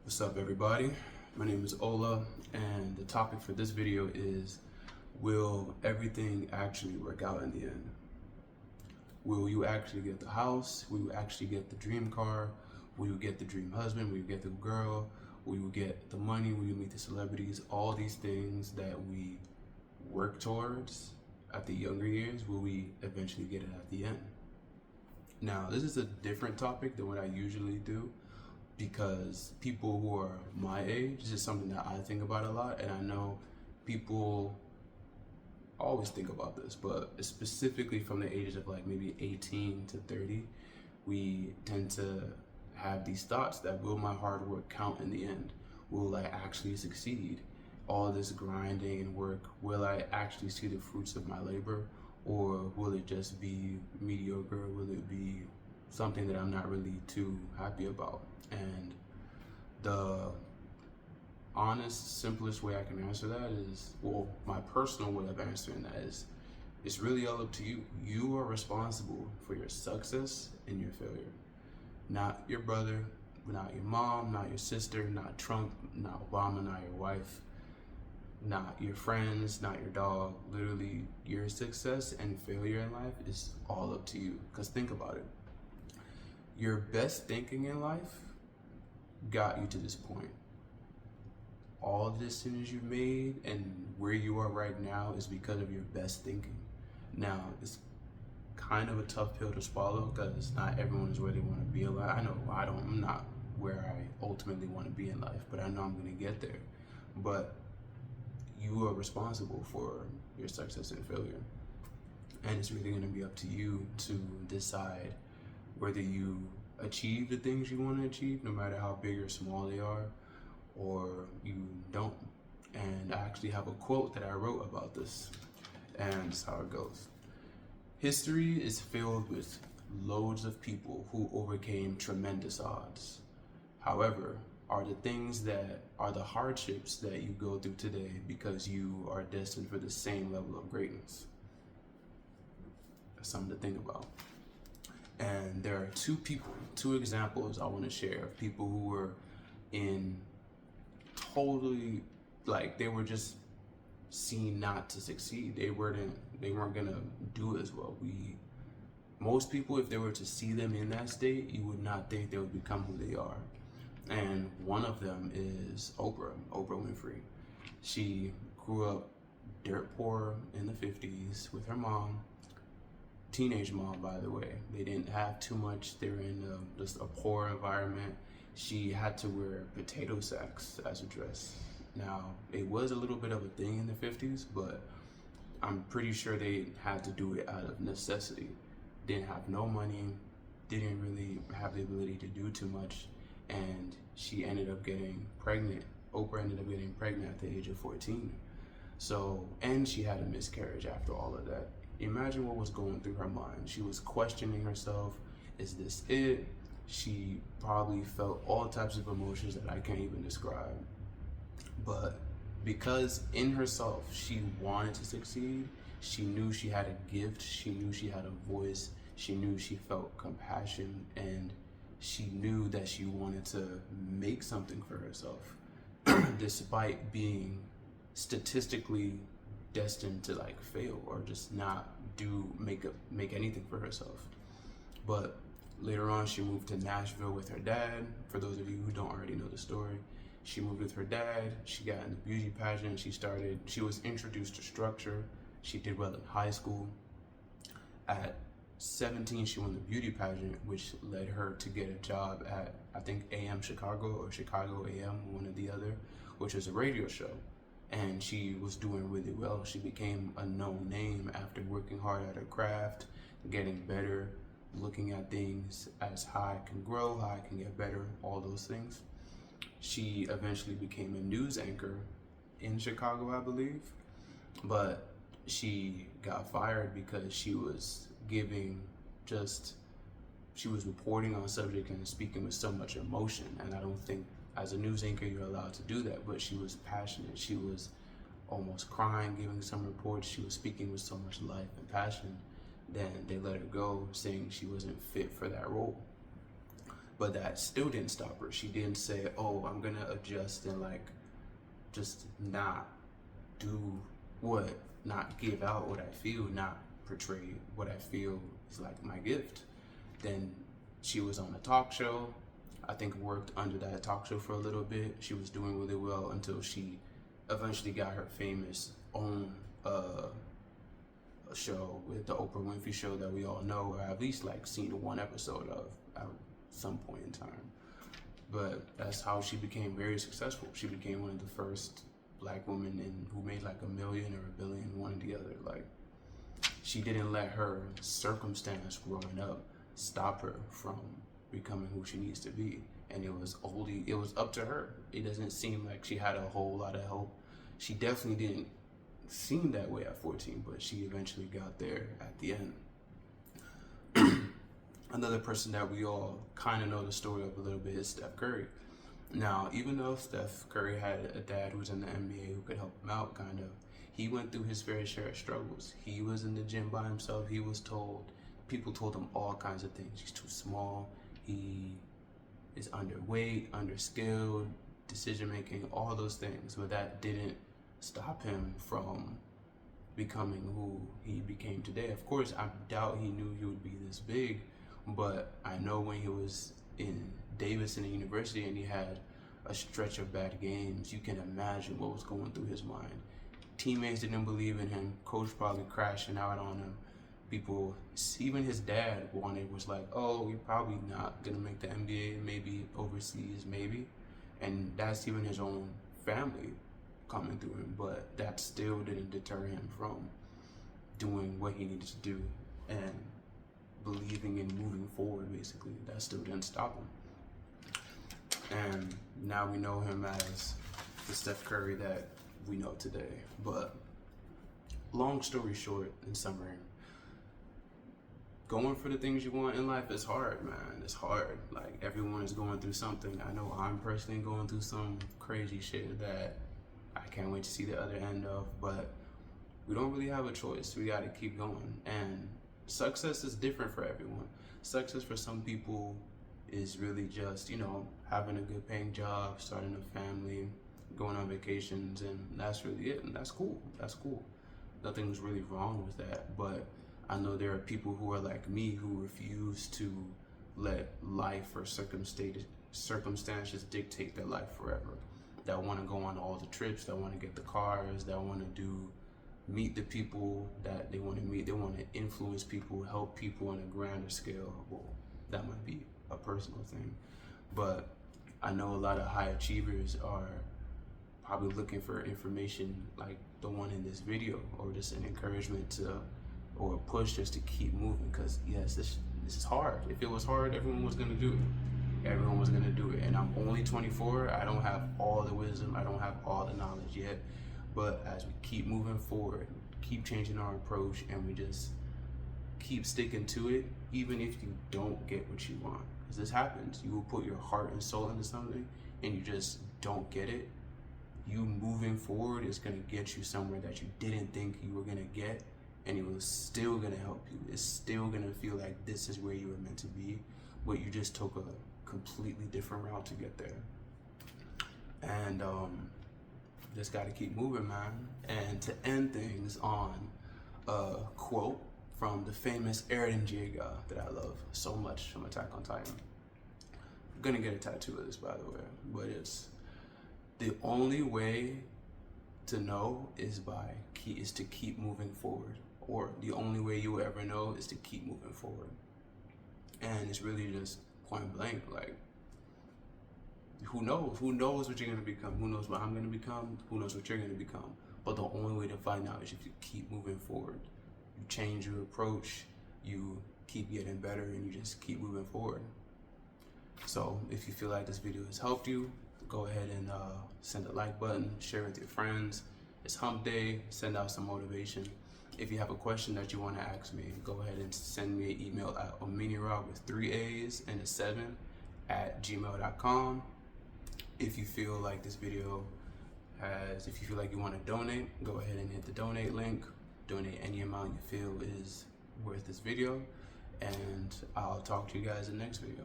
What's up, everybody? My name is Ola, and the topic for this video is, will everything actually work out in the end? Will you actually get the house? Will you actually get the dream car? Will you get the dream husband? Will you get the girl? Will you get the money? Will you meet the celebrities? All these things that we work towards at the younger years, will we eventually get it at the end? Now, this is a different topic than what I usually do, because people who are my age, this is something that I think about a lot, and I know people always think about this, but specifically from the ages of like maybe 18 to 30, we tend to have these thoughts that, will my hard work count in the end? Will I actually succeed? All this grinding and work, will I actually see the fruits of my labor? Or will it just be mediocre? Will it be something that I'm not really too happy about? And the honest, simplest way I can answer that is, well, my personal way of answering that is, it's really all up to you. You are responsible for your success and your failure. Not your brother, not your mom, not your sister, not Trump, not Obama, not your wife, not your friends, not your dog. Literally, your success and failure in life is all up to you. Because think about it. Your best thinking in life got you to this point. All the decisions you've made and where you are right now is because of your best thinking. Now, it's kind of a tough pill to swallow, because not everyone is where they want to be in life. I know I'm not where I ultimately want to be in life, but I know I'm going to get there. But you are responsible for your success and failure. And it's really going to be up to you to decide whether you achieve the things you want to achieve, no matter how big or small they are, or you don't. And I actually have a quote that I wrote about this, and this is how it goes. History is filled with loads of people who overcame tremendous odds. However, are the things that are the hardships that you go through today because you are destined for the same level of greatness? That's something to think about. And there are two examples I want to share of people who were in totally, like, they were just seen not to succeed. They weren't gonna do as well. Most people, if they were to see them in that state, you would not think they would become who they are. And one of them is Oprah Winfrey. She grew up dirt poor in the 50s with her mom. Teenage mom, by the way. They didn't have too much. They were in just a poor environment. She had to wear potato sacks as a dress. Now, it was a little bit of a thing in the 50s, but I'm pretty sure they had to do it out of necessity. Didn't have no money, didn't really have the ability to do too much, and she ended up getting pregnant. Oprah ended up getting pregnant at the age of 14. So, and she had a miscarriage after all of that. Imagine what was going through her mind. She was questioning herself. Is this it? She probably felt all types of emotions that I can't even describe. But because in herself she wanted to succeed, she knew she had a gift, she knew she had a voice, she knew she felt compassion, and she knew that she wanted to make something for herself, despite being statistically destined to like fail or just not make anything for herself. Was later on, she moved to Nashville with her dad. For those of you who don't already know the story, she moved with her dad. She got in the beauty pageant. She was introduced to structure. She did well in high school. At 17, she won the beauty pageant, which led her to get a job at, I think, AM Chicago or Chicago AM, one or the other, which was a radio show. And she was doing really well. She became a known name after working hard at her craft, getting better, looking at things as how I can grow, how I can get better, all those things. She eventually became a news anchor in Chicago, I believe, but she got fired because she was reporting on subject and speaking with so much emotion. And I don't think as a news anchor you're allowed to do that, but she was passionate. She was almost crying, giving some reports. She was speaking with so much life and passion. Then they let her go, saying she wasn't fit for that role. But that still didn't stop her. She didn't say, oh, I'm gonna adjust and like just not do not give out what I feel, not portray what I feel is like my gift. Then she was on a talk show. I think worked under that talk show for a little bit. She was doing really well until she eventually got her famous own a show with the Oprah Winfrey show that we all know, or at least like seen one episode of at some point in time. But that's how she became very successful. She became one of the first black women who made like $1 million or $1 billion, one or the other. Like, she didn't let her circumstance growing up stop her from becoming who she needs to be. And it was up to her. It doesn't seem like she had a whole lot of help. She definitely didn't seem that way at 14, but she eventually got there at the end. Another person that we all kind of know the story of a little bit is Steph Curry. Now, even though Steph Curry had a dad who was in the NBA who could help him out, kind of, he went through his fair share of struggles. He was in the gym by himself. People told him all kinds of things. He's too small. He is underweight, underskilled, decision making, all those things. But that didn't stop him from becoming who he became today. Of course, I doubt he knew he would be this big, but I know when he was in Davidson University and he had a stretch of bad games, you can imagine what was going through his mind. Teammates didn't believe in him, coach probably crashing out on him. People, even his dad was like, oh, you're probably not gonna make the NBA, maybe overseas, maybe. And that's even his own family coming through him, but that still didn't deter him from doing what he needed to do and believing in moving forward, basically. That still didn't stop him. And now we know him as the Steph Curry that we know today. But long story short, in summary, going for the things you want in life is hard, man. It's hard. Like, everyone is going through something. I know I'm personally going through some crazy shit that I can't wait to see the other end of, but we don't really have a choice. We gotta keep going. And success is different for everyone. Success for some people is really just, having a good paying job, starting a family, going on vacations, and that's really it. And that's cool. That's cool. Nothing's really wrong with that. But I know there are people who are like me who refuse to let life or circumstances dictate their life forever. That want to go on all the trips, that want to get the cars, that want to meet the people that they want to meet. They want to influence people, help people on a grander scale. Well, that might be a personal thing. But I know a lot of high achievers are probably looking for information like the one in this video, or just an encouragement or a push just to keep moving. Because yes, this is hard. If it was hard, everyone was going to do it. Everyone was going to do it. And I'm only 24. I don't have all the wisdom. I don't have all the knowledge yet. But as we keep moving forward, keep changing our approach, and we just keep sticking to it, even if you don't get what you want. Because this happens. You will put your heart and soul into something, and you just don't get it. You moving forward is going to get you somewhere that you didn't think you were going to get, and it was still going to help you. It's still going to feel like this is where you were meant to be, but you just took a completely different route to get there. And just got to keep moving, man. And to end things on a quote from the famous Eren Jaeger that I love so much from Attack on Titan. I'm gonna get a tattoo of this, by the way, but it's the only way to know is to keep moving forward, or the only way you will ever know is to keep moving forward. And it's really just point blank, like, who knows? Who knows what you're going to become? Who knows what I'm going to become? Who knows what you're going to become? But the only way to find out is if you keep moving forward. You change your approach, you keep getting better, and you just keep moving forward. So if you feel like this video has helped you, go ahead and send a like button, share with your friends. It's hump day, send out some motivation. If you have a question that you want to ask me, go ahead and send me an email at ominirock with 3 A's and a 7 @gmail.com. If you feel like this video if you feel like you want to donate, go ahead and hit the donate link. Donate any amount you feel is worth this video, and I'll talk to you guys in the next video.